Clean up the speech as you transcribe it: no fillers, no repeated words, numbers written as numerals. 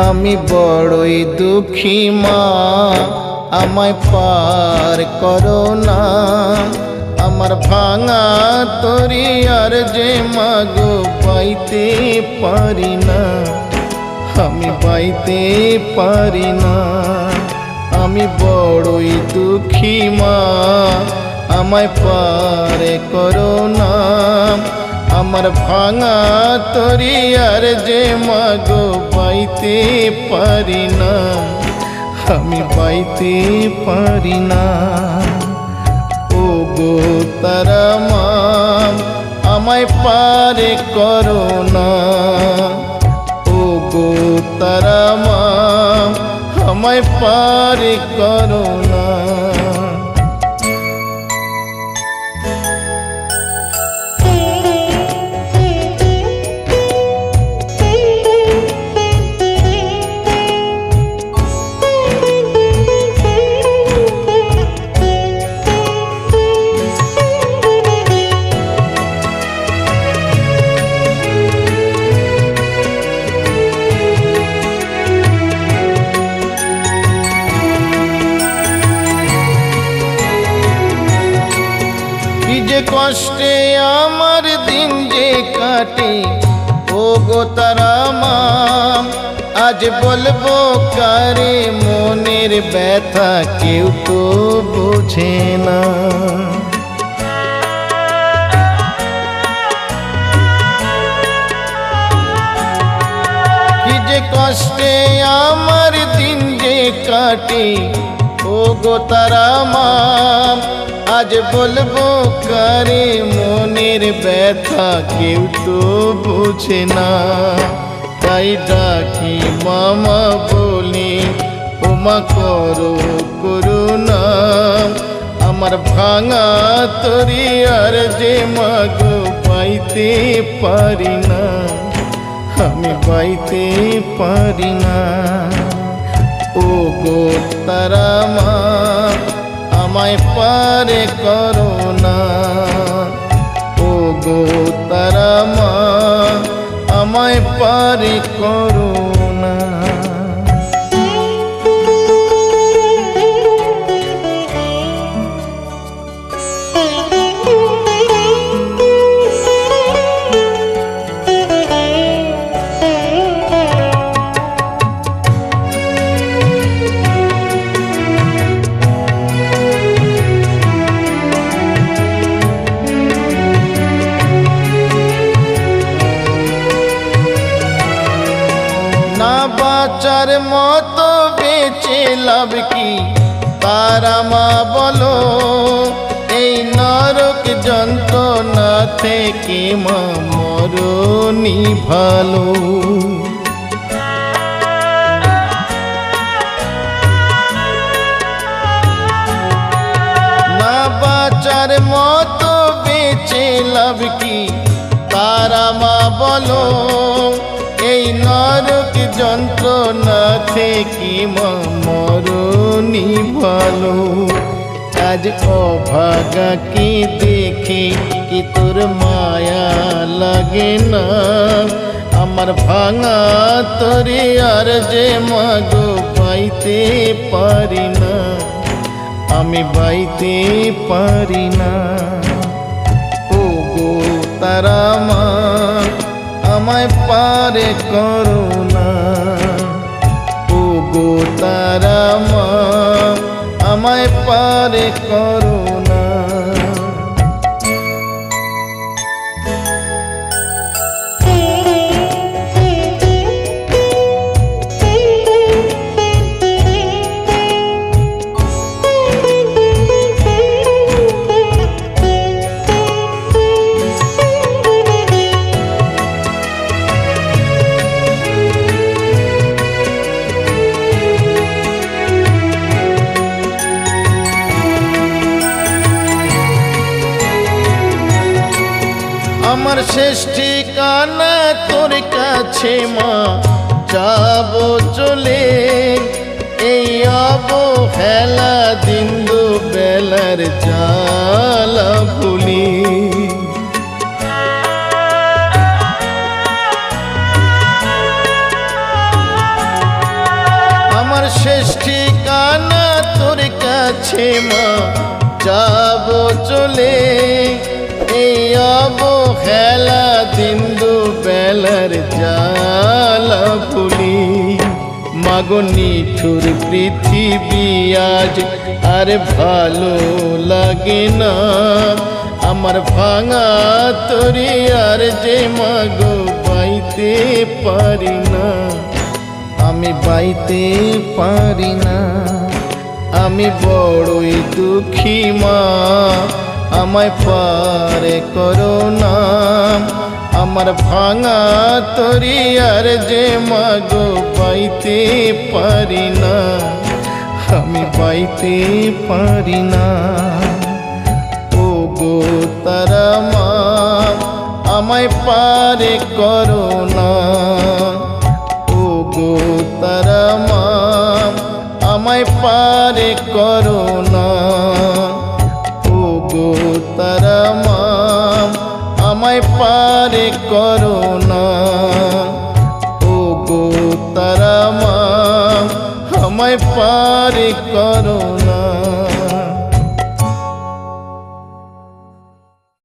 আমি বড়ই দুঃখী মা, আমায় পার করো না। আমার ভাঙা তরি আর যে মাগো পাইতে পারি না, আমি পাইতে পারি না। আমি বড়ই দুঃখী মা, আমায় পার করো না। আমার ভাঙা তরি আর যে মাগো পাইতে পারি না, আমি পাইতে পারি না। ও গো তারা মা, আমায় পার করো না। ও গো তারা মা, আমায় পার করো না। কষ্টে আমার দিন যে কাটে, ও গো তারা মা, আজ বলবো কারে মনের ব্যথা, কেউ তো বোঝে না। কি যে কষ্টে আমার দিন যে কাটে, ও গো তারা মা, আজ বলবো কারে মনের ব্যথা, কেউ তো বোঝে না। তাই ডাকি মামা বলি, ওমা করো করুণা। আমার ভাঙা তরি আর যে মাগো পাইতে পারি না, আমি পাইতে পারি না। ও গো তারা মা, আমায় পার করো না। ও গো তারা মা, আমায় পার করো না। বাঁচার মতো বেঁচে লাভ কি তারা মা বলো, এই নরক যন্ত্রণা থেকে মা মরণই ভালো। না বাঁচার মতো বেঁচে লাভ কি তারা মা বলো, এই নরক যন্ত্রণা থেকে মা মরণই ভালো। আজ অভাগা কি দেখে কি তোর মায়া লাগে না, আমার ভাঙা তরি আর যে মাগো পাইতে পারি না, আমি পাইতে পারি না। ও গো তারা মা, আমায় পার করো না। ও গো তারা মা, আমায় পার করো না। আমার শেষ ঠিকানা তোর কাছে মা, যাবো চলে এই অবহেলা দিন দুবেলার জ্বালা ভুলি। শেষ ঠিকানা তোর কাছে মা যাব চলে এই অবহেলা দিন দুবেলার জ্বালা ভুলি মাগো নিঠুর পৃথিবী আজ আর ভালো লাগে না আমার ভাঙা তরি আর যে মাগো বাইতে পারি না আমি বাইতে পারি না আমি বড়ই দুঃখী মা আমায় পারে করো না আমার ভাঙা তরি আর যে মাগো বাইতে পারি না আমি বাইতে পারি না ও গো তারা মা আমায় পারে করো না ও গো তারা মা আমায় পারে করো না ও গো তারা মা আমায় পারে করো না ও গো তারা মা আমায় পারে করো